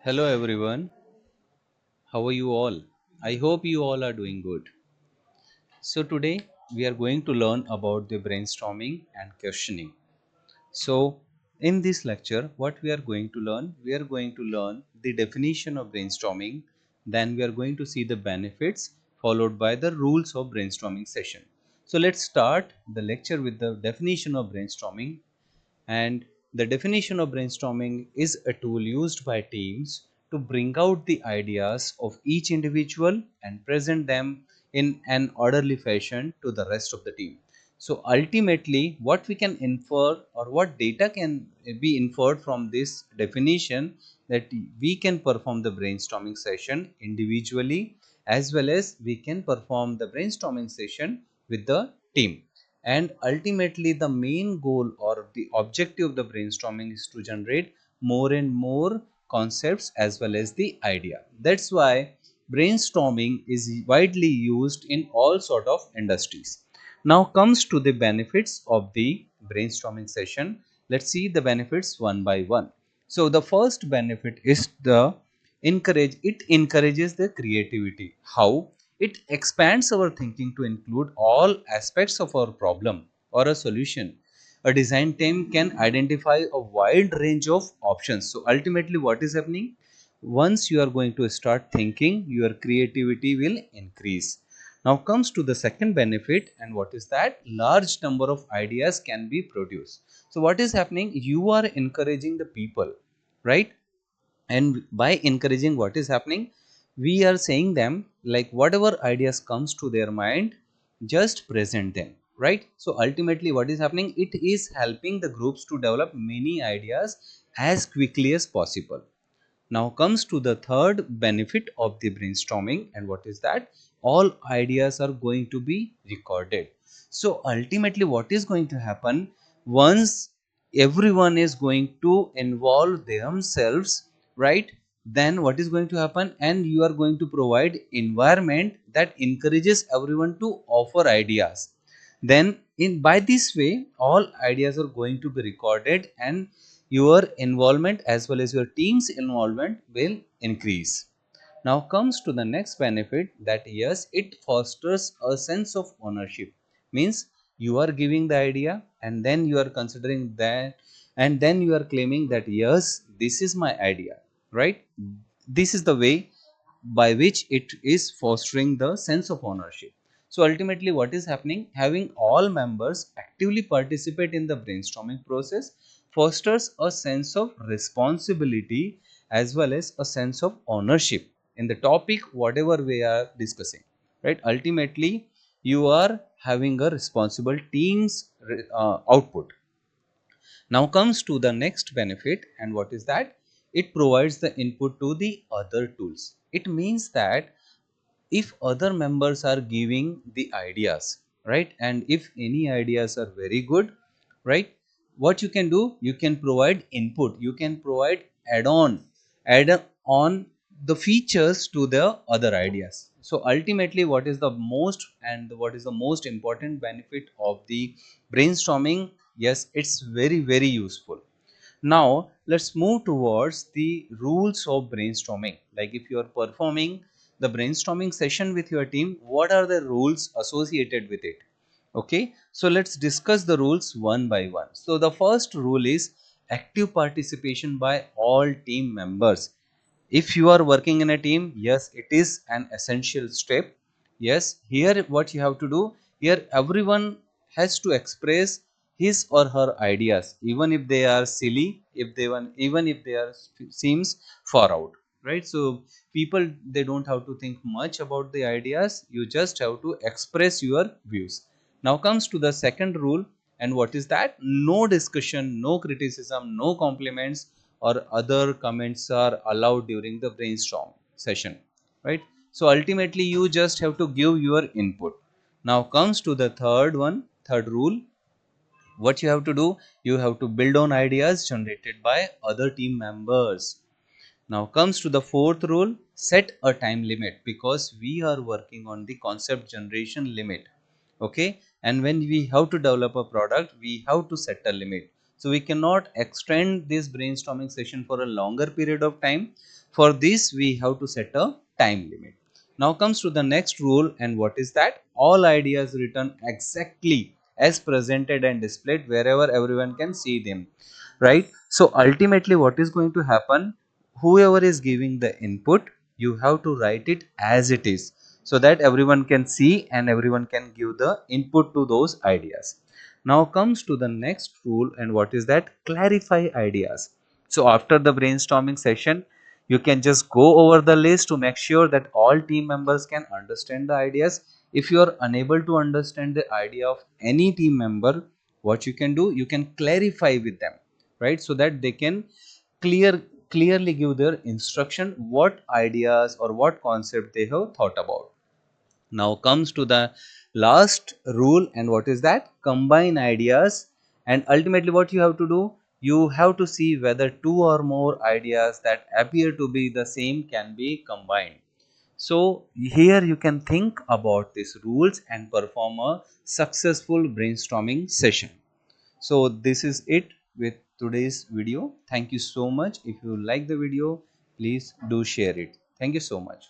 Hello everyone, how are you all? I hope you all are doing good. So, today we are going to learn about the brainstorming and questioning. So, in this lecture, what we are going to learn? We are going to learn the definition of brainstorming, then we are going to see the benefits, followed by the rules of brainstorming session. So, let's start the lecture with the definition of brainstorming. And the definition of brainstorming is a tool used by teams to bring out the ideas of each individual and present them in an orderly fashion to the rest of the team. So ultimately, what we can infer or what data can be inferred from this definition, that we can perform the brainstorming session individually as well as we can perform the brainstorming session with the team. And ultimately, the main goal or the objective of the brainstorming is to generate more and more concepts as well as the idea. That's why brainstorming is widely used in all sort of industries. Now comes to the benefits of the brainstorming session. Let's see the benefits one by one. So the first benefit is it encourages the creativity. How? It expands our thinking to include all aspects of our problem or a solution. A design team can identify a wide range of options. So ultimately, what is happening? Once you are going to start thinking, your creativity will increase. Now comes to the second benefit, and what is that? Large number of ideas can be produced. So what is happening? You are encouraging the people, right? And by encouraging, what is happening, we are saying them like whatever ideas comes to their mind, just present them, right? So ultimately, what is happening, it is helping the groups to develop many ideas as quickly as possible. Now comes to the third benefit of the brainstorming, and what is that? All ideas are going to be recorded. So ultimately, what is going to happen, once everyone is going to involve themselves, right? Then what is going to happen, and you are going to provide environment that encourages everyone to offer ideas. Then in by this way, all ideas are going to be recorded, and your involvement as well as your team's involvement will increase. Now comes to the next benefit, that yes, it fosters a sense of ownership. Means you are giving the idea and then you are considering that, and then you are claiming that yes, this is my idea, right? This is the way by which it is fostering the sense of ownership. So ultimately, what is happening, having all members actively participate in the brainstorming process fosters a sense of responsibility as well as a sense of ownership in the topic whatever we are discussing, right? Ultimately, you are having a responsible team's output. Now comes to the next benefit, and what is that? It provides the input to the other tools. It means that if other members are giving the ideas, right, and if any ideas are very good, right, what you can do, you can provide input, you can provide add on the features to the other ideas. So ultimately, what is the most and what is the most important benefit of the brainstorming? Yes, it's very useful. Now let's move towards the rules of brainstorming. Like if you are performing the brainstorming session with your team, what are the rules associated with it? Okay, so let's discuss the rules one by one. So the first rule is active participation by all team members. If you are working in a team, yes, it is an essential step. Yes, here what you have to do, here everyone has to express his or her ideas, even if they are silly, if they want, even if they are seems far out, right? So people, they don't have to think much about the ideas, you just have to express your views. Now comes to the second rule, and what is that? No discussion, no criticism, no compliments or other comments are allowed during the brainstorm session, right? So ultimately, you just have to give your input. Now comes to the third rule. What you have to do, you have to build on ideas generated by other team members. Now comes to the fourth rule, set a time limit, because we are working on the concept generation limit. Okay, and when we have to develop a product, we have to set a limit. So we cannot extend this brainstorming session for a longer period of time. For this we have to set a time limit. Now comes to the next rule, and what is that? All ideas written exactly as presented and displayed wherever everyone can see them, right? So ultimately what is going to happen, whoever is giving the input, you have to write it as it is, so that everyone can see and everyone can give the input to those ideas. Now comes to the next rule, and what is that? Clarify ideas. So after the brainstorming session, you can just go over the list to make sure that all team members can understand the ideas. If you are unable to understand the idea of any team member, what you can do, you can clarify with them, right? So that they can clearly give their instruction what ideas or what concept they have thought about. Now comes to the last rule, and what is that? Combine ideas. And ultimately what you have to do, you have to see whether two or more ideas that appear to be the same can be combined. So here you can think about these rules and perform a successful brainstorming session. So this is it with today's video. Thank you so much. If you like the video, please do share it. Thank you so much.